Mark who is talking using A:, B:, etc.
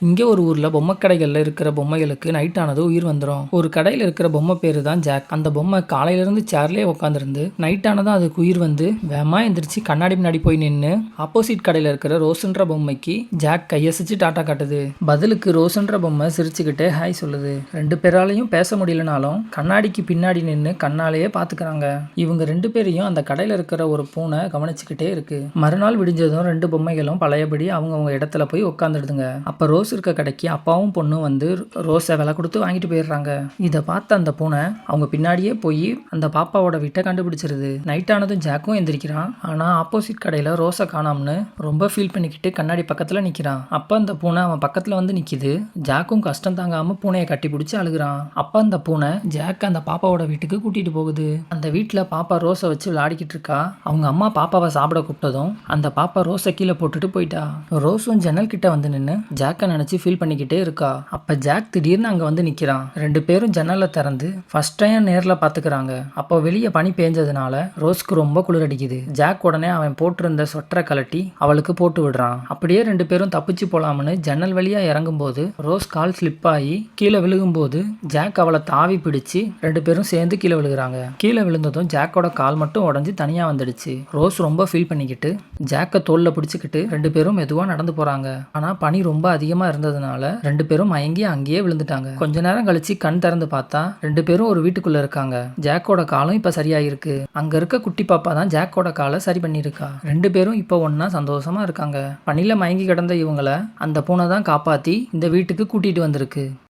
A: இங்கே ஒரு ஊரில் பொம்மை கடைகளில் இருக்கிற பொம்மைகளுக்கு நைட் ஆனது உயிர் வந்துடும். ஒரு கடையில் இருக்கிற பொம்மை பேரு தான் ஜாக். அந்த பொம்மை காலையிலேருந்து சேர்லேயே உட்காந்துருந்து நைட் ஆனதும் அதுக்கு உயிர் வந்து வேமா எந்திரிச்சு கண்ணாடி முன்னாடி போய் நின்று ஆப்போசிட் கடையில் இருக்கிற ரோஸ்ன்ற பொம்மைக்கு ஜாக் கையசிச்சு டாட்டா காட்டுது. பதிலுக்கு ரோஸ்ன்ற பொம்மை சிரிச்சுக்கிட்டே ஹாய் சொல்லுது. ரெண்டு பேராலையும் பேச முடியலனாலும் கண்ணாடிக்கு பின்னாடி நின்று கண்ணாலேயே பார்த்துக்கிறாங்க. இவங்க ரெண்டு பேரையும் அந்த கடையில் இருக்கிற ஒரு பூனை கவனிச்சுக்கிட்டே இருக்கு. மறுநாள் விடிஞ்சதும் ரெண்டு பொம்மைகளும் பழையபடி அவங்க இடத்துல போய் உட்காந்துடுதுங்க. அப்போ ரோஸ் இருக்க கடைக்கு அப்பாவும் பொண்ணும் வந்து ரோஸை விலை கொடுத்து வாங்கிட்டு போயிடுறாங்க. இதை பார்த்த அந்த பூனை அவங்க பின்னாடியே போய் அந்த பாப்பாவோட வீட்டை கண்டுபிடிச்சிருது. நைட் ஆனதும் ஜாக்கும் எந்திரிக்கிறான். ஆனால் ஆப்போசிட் கடையில் ரோஸை காணாமனு ரொம்ப ஃபீல் பண்ணிக்கிட்டு கண்ணாடி பக்கத்தில் நிற்கிறான். அப்போ அந்த பூனை அவன் பக்கத்தில் வந்து நிற்கிது. ஜாக்கும் கஷ்டம் தாங்காமல் பூனையை கட்டி பிடிச்சி அழுகிறான். அப்போ அந்த பூனை ஜாக் அந்த பாப்பாவோட வீட்டுக்கு கூட்டிகிட்டு போகுது. அந்த வீட்டில் பாப்பா ரோஸை வச்சு விளையாடிக்கிட்டு இருக்கா. அவங்க அம்மா பாப்பாவை சாப்பிட கூப்பிட்டதும் அந்த பாப்பா ரோஸை கீழே போட்டுட்டு போயிட்டா. ரோஸும் ஜன்னல் கிட்ட வந்து நின்று ஜாக்கை நினைச்சு ஃபீல் பண்ணிக்கிட்டே இருக்கா. அப்ப ஜாக் திடீர்னு அங்க வந்து நிக்கிறான். ரெண்டு பேரும் ஜன்னலை திறந்து ஃபர்ஸ்ட் டைம் நேர்ல பாத்துக்கிறாங்க. அப்போ வெளியே பனி பேஞ்சதுனால ரோஸ்க்கு ரொம்ப குளிர் அடிக்குது. ஜாக் உடனே அவன் போட்டிருந்த ஸ்வெட்டரை கலட்டி அவளுக்கு போட்டு விடுறான். அப்படியே ரெண்டு பேரும் தப்பிச்சு போலாம்னு ஜன்னல் வழியா இறங்கும் போது ரோஸ் கால் ஸ்லிப் ஆகி கீழே விழுகும் போது ஜாக் அவளை தாவி பிடிச்சு ரெண்டு பேரும் சேர்ந்து கீழே விழுகிறாங்க. கீழே விழுந்ததும் ஜாக்கோட கால் மட்டும் உடஞ்சி தனியா வந்துடுச்சு. ரோஸ் ரொம்ப ஃபீல் பண்ணிக்கிட்டு ஜாக்கை தோல்ல பிடிச்சிக்கிட்டு ரெண்டு பேரும் மெதுவா நடந்து போறாங்க. ஆனா பனி ரொம்ப அதிகமா இருந்ததுனால ரெண்டு பேரும் மயங்கி அங்கேயே விழுந்துட்டாங்க. கொஞ்ச நேரம் கழிச்சு கண் திறந்து பார்த்தா ரெண்டு பேரும் ஒரு வீட்டுக்குள்ள இருக்காங்க. ஜாக்கோட காலம் இப்ப சரியாயிருக்கு. அங்க இருக்க குட்டி பாப்பா தான் ஜாக்கோட காலை சரி பண்ணிருக்கா. ரெண்டு பேரும் இப்ப ஒன்னா சந்தோஷமா இருக்காங்க. பனில மயங்கி கிடந்த இவங்கள அந்த பூனை தான் காப்பாத்தி இந்த வீட்டுக்கு கூட்டிட்டு வந்திருக்கு.